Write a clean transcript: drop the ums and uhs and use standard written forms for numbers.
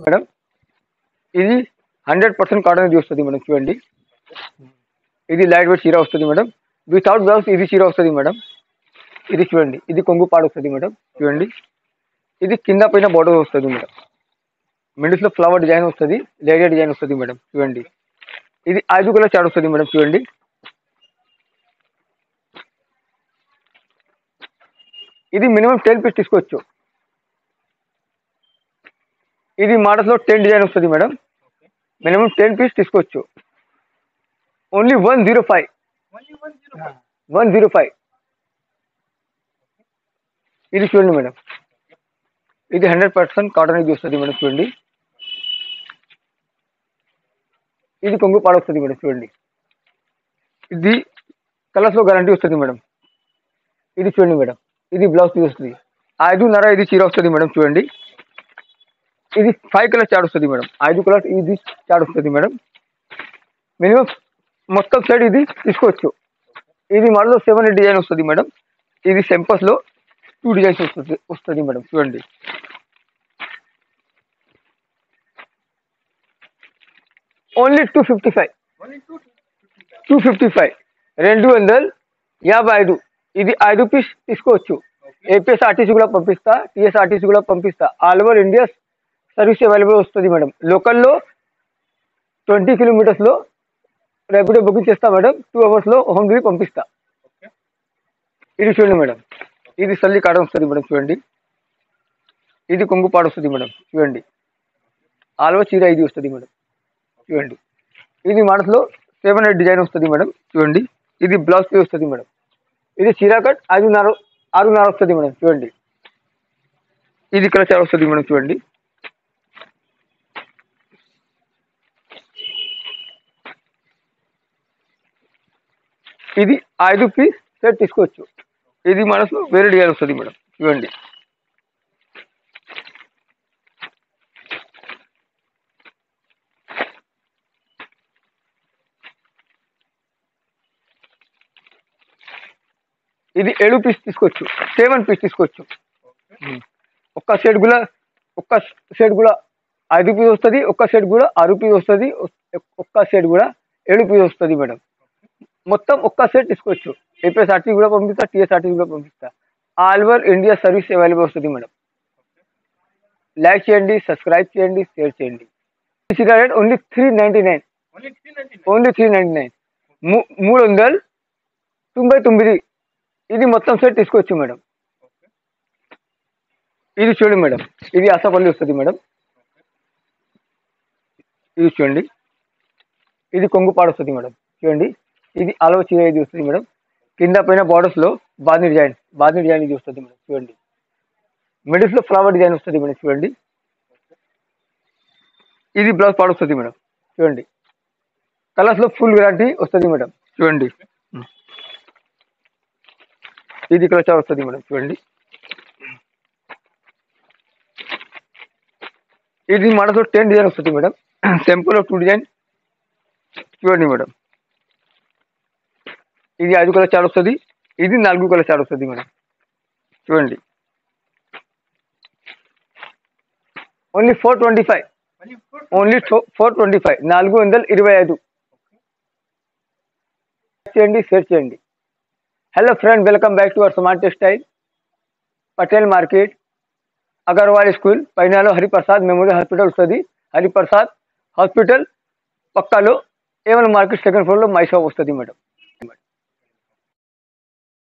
Madam ఇది 100% cotton ఇది వస్తుంది మేడం. చూడండి, ఇది లైట్ వెయిట్ చీర వస్తుంది మేడం. వితౌట్ బ్లౌజ్ ఇది చీర వస్తుంది మేడం. ఇది చూడండి, ఇది కొంగు పాడు వస్తుంది మేడం. చూడండి, ఇది కింద పైన బోర్డర్ వస్తుంది మేడం. మిడిల్స్ లో ఫ్లవర్ డిజైన్ వస్తుంది, లేడీ డిజైన్ వస్తుంది మేడం. చూడండి, ఇది 5 కలర్ చార్ట్ వస్తుంది మేడం. చూడండి, ఇది మినిమం 10 పీస్ తీసుకోవచ్చు. ఇది మోడల్స్ లో 10 డిజైన్ వస్తుంది మేడం. మినిమం 10 పీస్ తీసుకోవచ్చు. ఓన్లీ 105. ఇది చూడండి మేడం, ఇది 100% కాటన్ ఇది వస్తుంది మేడం. చూడండి, ఇది కొంగు పాడు వస్తుంది మేడం. చూడండి, ఇది కలర్స్ లో గ్యారంటీ వస్తుంది మేడం. ఇది చూడండి మేడం, ఇది బ్లౌజ్ పీస్ వస్తుంది. 5.5 ఇది చీర వస్తుంది మేడం. చూడండి, ఇది 5 కలర్ చార్ట్ వస్తుంది మేడం. 5 కలర్ ఇది చార్ట్ వస్తుంది మేడం. మినిమం మొత్తం సైడ్ ఇది తీసుకోవచ్చు. ఇది మోడల్ 7 డిజైన్ వస్తుంది మేడం. ఇది సెంపస్ లో 2 డిజైన్స్ వస్తుంది మేడం. చూడండి, ఓన్లీ 255. 255. ఇది 5 పీస్ తీసుకోవచ్చు. ఏపీఎస్ఆర్టీసీ కూడా పంపిస్తా, టీఎస్ఆర్టీసీ కూడా పంపిస్తా. All over India service available వస్తుంది మేడం. లోకల్లో 20 కిలోమీటర్స్ లో ర్యాపిడో బుకింగ్ చేస్తా మేడం. 2 అవర్స్ లో హోమ్ డెలివరీ పంపిస్తా. ఇది చూడండి మేడం, ఇది సల్లి కాటన్ వస్తుంది మేడం. చూడండి, ఇది కొంగు పాడు వస్తుంది మేడం. చూడండి, ఆల్ ఓవర్ చీర ఇది వస్తుంది మేడం. చూడండి, ఇది మోడల్స్ లో 7 డిజైన్ వస్తుంది మేడం. చూడండి, ఇది బ్లౌజ్ పీస్ వస్తుంది మేడం. ఇది చీర కట్ 6.5 వస్తుంది మేడం. చూడండి, ఇది కలర్ చార్ట్ వస్తుంది మేడం. చూడండి, ఇది 5 పీస్ సెట్ తీసుకోవచ్చు. ఇది మనసు వేరే డిజైన్ వస్తుంది మేడం. చూడండి, ఇది 7 పీస్ తీసుకోవచ్చు, 7 పీస్ తీసుకోవచ్చు. ఒక్క సెట్ కూడా 5 పీస్ వస్తుంది, ఒక్క సెట్ కూడా 6 పీస్ వస్తుంది, ఒక్క సెట్ కూడా 7 పీస్ వస్తుంది మేడం. మొత్తం ఒక్క సెట్ తీసుకోవచ్చు. ఏపీఎస్ఆర్టీ కూడా పంపిస్తా, టీఎస్ఆర్టీ కూడా పంపిస్తా. All over India service available వస్తుంది మేడం. లైక్ చేయండి, సబ్స్క్రైబ్ చేయండి, షేర్ చేయండి. Rate only 399. ఓన్లీ 399. 399. ఇది మొత్తం సెట్ తీసుకోవచ్చు మేడం. ఇది చూడండి మేడం, ఇది ఆసాపల్లి వస్తుంది మేడం. ఇది చూడండి, ఇది కొంగు పాడు వస్తుంది మేడం. చూడండి, ఇది ఆల్ ఓవర్ చీర ఇది వస్తుంది మేడం. కింద పైన బార్డర్స్ లో బాంధీ డిజైన్ ఇది వస్తుంది మేడం. చూడండి, మిడిల్స్ లో ఫ్లవర్ డిజైన్ వస్తుంది మేడం. చూడండి, ఇది బ్లౌజ్ పాడు వస్తుంది మేడం. చూడండి, కలర్స్ లో ఫుల్ గ్యారంటీ వస్తుంది మేడం. చూడండి, ఇది కలర్ చార్ట్ వస్తుంది మేడం. చూడండి, ఇది మోడల్స్ 10 డిజైన్ వస్తుంది మేడం. Simple 2 design. చూడండి మేడం, ఇది 5 కలర్ చార్ట్ వస్తుంది, ఇది 4 కలర్ చార్ట్ వస్తుంది మేడం. చూడండి, ఓన్లీ 425. ఓన్లీ 425. 425 చేయండి, షేర్ చేయండి. Hello friend, welcome back to our smart textile, Patel market, Agarwal school पैनालो, हरिप्रसाद मेमोरियल हॉस्पिटल वस्तुदी. हरिप्रसाद हॉस्पिटल पक्कालो A1 मार्केट सेकंड फ्लोर लो मई शॉप वस्तुदी मैडम.